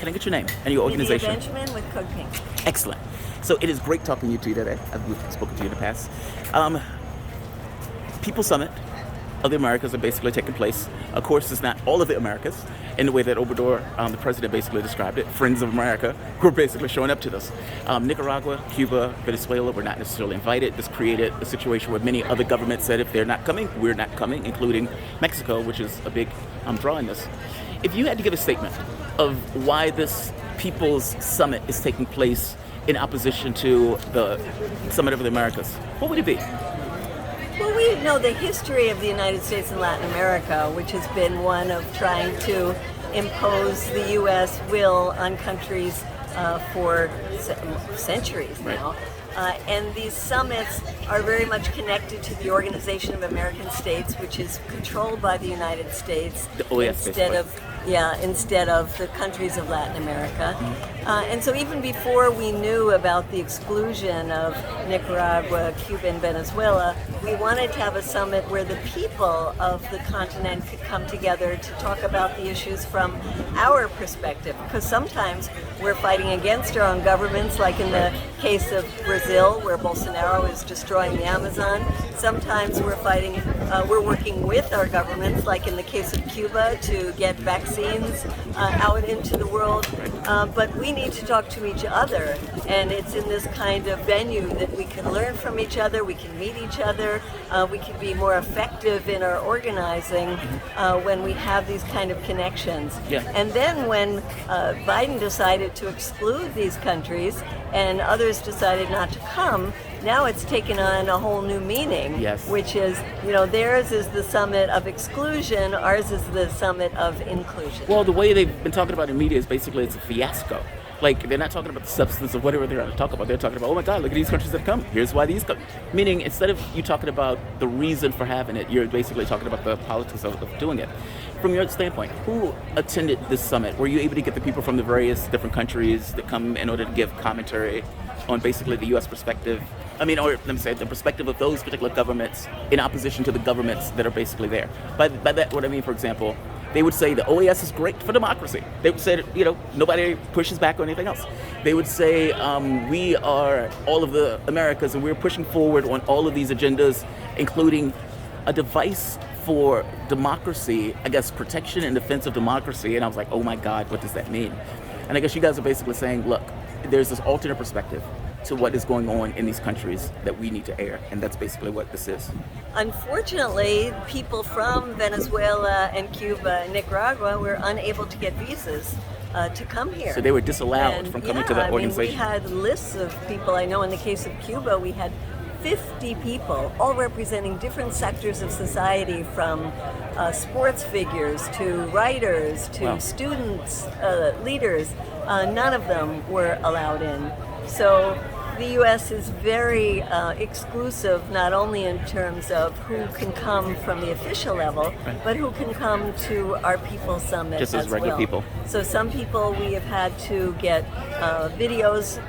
can I get your name and your organization? Bejamin with Code Pink. Excellent. So it is great talking to you today. I've spoken to you in the past. People Summit of the Americas are basically taking place. Of course, it's not all of the Americas in the way that Obrador, the president, basically described it. Friends of America who are basically showing up to this. Nicaragua, Cuba, Venezuela were not necessarily invited. This created a situation where many other governments said if they're not coming, we're not coming, including Mexico, which is a big draw in this. If you had to give a statement of why this People's Summit is taking place in opposition to the Summit of the Americas, what would it be? Well, we know the history of the United States and Latin America, which has been one of trying to impose the U.S. will on countries for centuries now. And these summits are very much connected to the Organization of American States, which is controlled by the United States instead of the countries of Latin America. And so even before we knew about the exclusion of Nicaragua, Cuba, and Venezuela, we wanted to have a summit where the people of the continent could come together to talk about the issues from our perspective. Because sometimes we're fighting against our own governments, like in the case of Brazil, where Bolsonaro is destroying the Amazon. Sometimes we're working with our governments, like in the case of Cuba, to get vaccines out into the world. But we need to talk to each other, and it's in this kind of venue that we can learn from each other, we can meet each other, we can be more effective in our organizing when we have these kind of connections. Yeah. And then when Biden decided to exclude these countries and others decided not to come, now it's taken on a whole new meaning, yes. Which is, theirs is the summit of exclusion, ours is the summit of inclusion. Well, the way they've been talking about it in media is basically it's a fiasco. Like, they're not talking about the substance of whatever they're going to talk about. They're talking about, oh my God, look at these countries that have come. Here's why these come. Meaning, instead of you talking about the reason for having it, you're basically talking about the politics of doing it. From your standpoint, who attended this summit? Were you able to get the people from the various different countries that come in order to give commentary on basically the U.S. perspective? Or let me say, the perspective of those particular governments in opposition to the governments that are basically there. By that, what I mean, for example, they would say the OAS is great for democracy. They would say that, nobody pushes back on anything else. They would say we are all of the Americas and we're pushing forward on all of these agendas, including a device for democracy, I guess protection and defense of democracy. And I was like, oh my God, what does that mean? And I guess you guys are basically saying, look, there's this alternate perspective to what is going on in these countries that we need to air, and that's basically what this is. Unfortunately, people from Venezuela and Cuba and Nicaragua were unable to get visas to come here. So they were disallowed from coming to the organization. We had lists of people. I know in the case of Cuba, we had 50 people, all representing different sectors of society, from sports figures to writers to students, leaders. None of them were allowed in. So the U.S. is very exclusive, not only in terms of who can come from the official level, but who can come to our People's Summit just as regular people. So some people we have had to get videos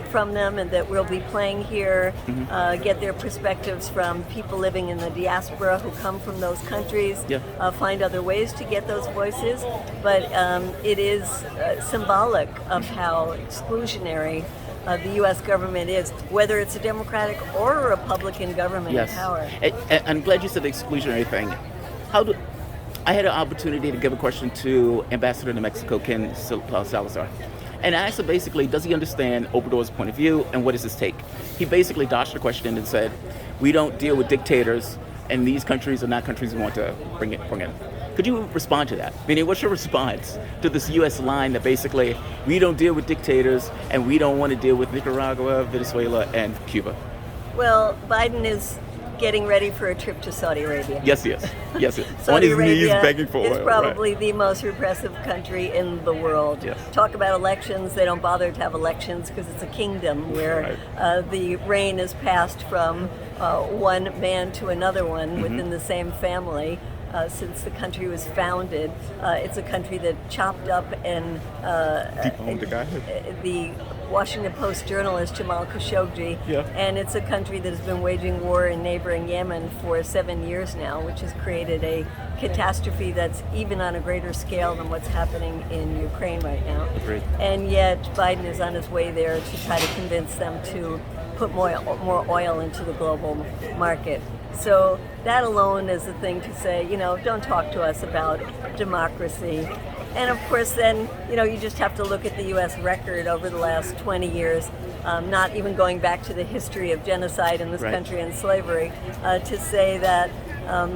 from them, and that we'll be playing here, get their perspectives from people living in the diaspora who come from those countries, find other ways to get those voices. But it is symbolic of how exclusionary the U.S. government is, whether it's a Democratic or a Republican government in power. And I'm glad you said the exclusionary thing. I had an opportunity to give a question to Ambassador to Mexico, Ken Salazar. And I asked him basically, does he understand Obrador's point of view and what is his take? He basically dodged the question and said, we don't deal with dictators, and these countries are not countries we want to bring in. Could you respond to that? Meaning, what's your response to this U.S. line that basically, we don't deal with dictators and we don't want to deal with Nicaragua, Venezuela, and Cuba? Well, Biden is getting ready for a trip to Saudi Arabia. Yes, he is. Yes, he is. Saudi On his Arabia knees begging for oil. It's probably the most repressive country in the world. Yes. Talk about elections. They don't bother to have elections because it's a kingdom where the reign is passed from one man to another one within the same family. since the country was founded. It's a country that chopped up and Deep-owned the guy. the Washington Post journalist Jamal Khashoggi, Yeah. and it's a country that has been waging war in neighboring Yemen for 7 years now, which has created a catastrophe that's even on a greater scale than what's happening in Ukraine right now. Agreed. And yet Biden is on his way there to try to convince them to put more oil into the global market. So that alone is a thing to say, don't talk to us about democracy. And of course, then, you just have to look at the U.S. record over the last 20 years, not even going back to the history of genocide in this Right. country and slavery, to say that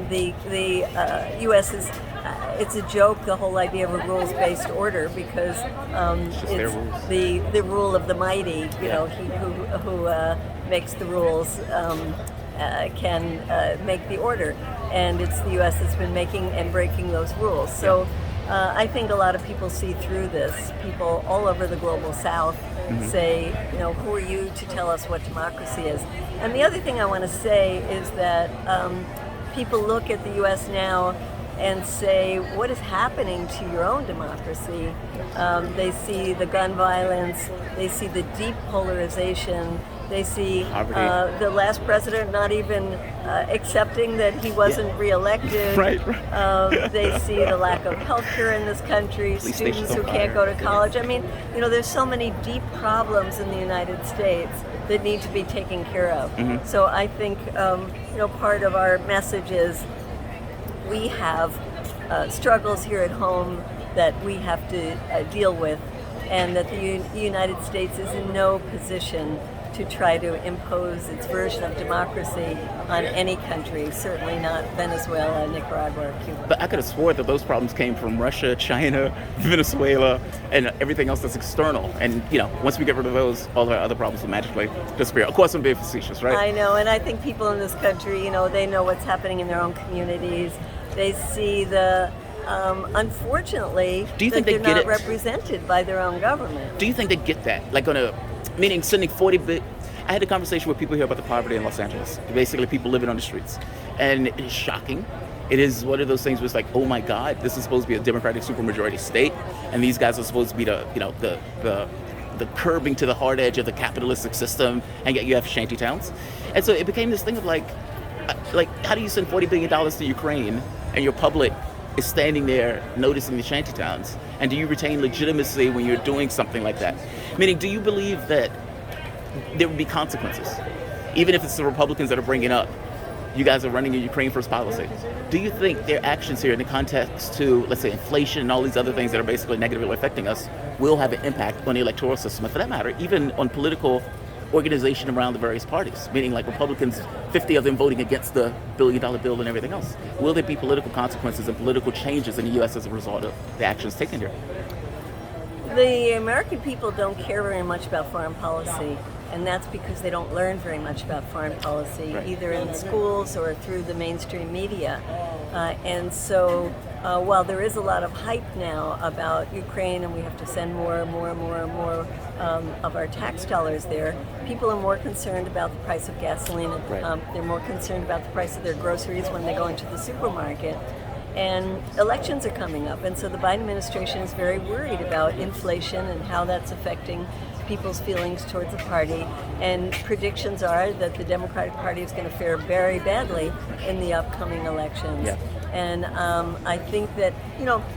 the U.S. is, it's a joke, the whole idea of a rules-based order, because just their rules. it's the rule of the mighty, Yeah. he who makes the rules can make the order. And it's the U.S. that's been making and breaking those rules. So I think a lot of people see through this. People all over the global South say, who are you to tell us what democracy is? And the other thing I want to say is that people look at the U.S. now and say, what is happening to your own democracy? They see the gun violence, they see the deep polarization, they see the last president not even accepting that he wasn't reelected. Right. They see the lack of health care in this country, students who can't go to college. I mean, there's so many deep problems in the United States that need to be taken care of. So I think, part of our message is we have struggles here at home that we have to deal with, and that the United States is in no position to try to impose its version of democracy on any country, certainly not Venezuela, Nicaragua, or Cuba. But I could have swore that those problems came from Russia, China, Venezuela, and everything else that's external. And, once we get rid of those, all our other problems will magically disappear. Of course, I'm being facetious, right? I know, and I think people in this country, they know what's happening in their own communities. They see unfortunately, Do you think that they they're get not it? represented by their own government. Do you think they get that? Meaning sending 40 billion. I had a conversation with people here about the poverty in Los Angeles. Basically, people living on the streets. And it is shocking. It is one of those things where it's like, oh my God, this is supposed to be a Democratic supermajority state. And these guys are supposed to be the curbing to the hard edge of the capitalistic system. And yet you have shanty towns. And so it became this thing of like, how do you send $40 billion to Ukraine and your public is standing there noticing the shanty towns? And do you retain legitimacy when you're doing something like that? Meaning, do you believe that there would be consequences? Even if it's the Republicans that are bringing up, you guys are running a Ukraine first policy. Do you think their actions here in the context to, let's say, inflation and all these other things that are basically negatively affecting us will have an impact on the electoral system, and for that matter, even on political organization around the various parties, meaning like Republicans, 50 of them voting against the billion-dollar bill and everything else? Will there be political consequences and political changes in the U.S. as a result of the actions taken here? The American people don't care very much about foreign policy, and that's because they don't learn very much about foreign policy, Right. either in schools or through the mainstream media. And so while there is a lot of hype now about Ukraine, and we have to send more of our tax dollars there, people are more concerned about the price of gasoline. Right. They're more concerned about the price of their groceries when they go into the supermarket. And elections are coming up, and so the Biden administration is very worried about inflation and how that's affecting people's feelings towards the party. And predictions are that the Democratic Party is going to fare very badly in the upcoming elections. Yeah. And I think that,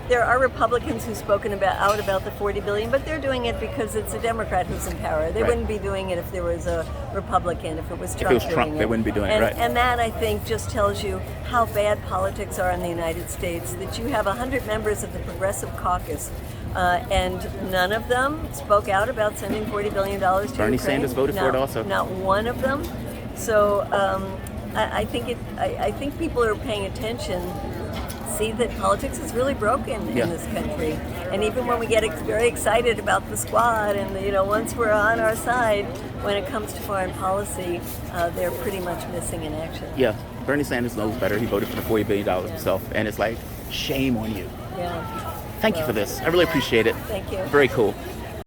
there are Republicans who've spoken out about the $40 billion, but they're doing it because it's a Democrat who's in power. They Right. wouldn't be doing it if there was a Republican, if it was Trump. If it was Trump, doing they wouldn't be doing it, and, right. And that, I think, just tells you how bad politics are in the United States, that you have 100 members of the Progressive Caucus, and none of them spoke out about sending $40 billion to Bernie Ukraine. Sanders voted for it also. Not one of them. So I think people are paying attention, see that politics is really broken in this country. And even when we get very excited about the squad, and once we're on our side, when it comes to foreign policy, they're pretty much missing in action. Yeah, Bernie Sanders knows better. He voted for the $40 billion himself, and it's like, shame on you. Yeah. Thank you for this. I really appreciate it. Thank you. Very cool.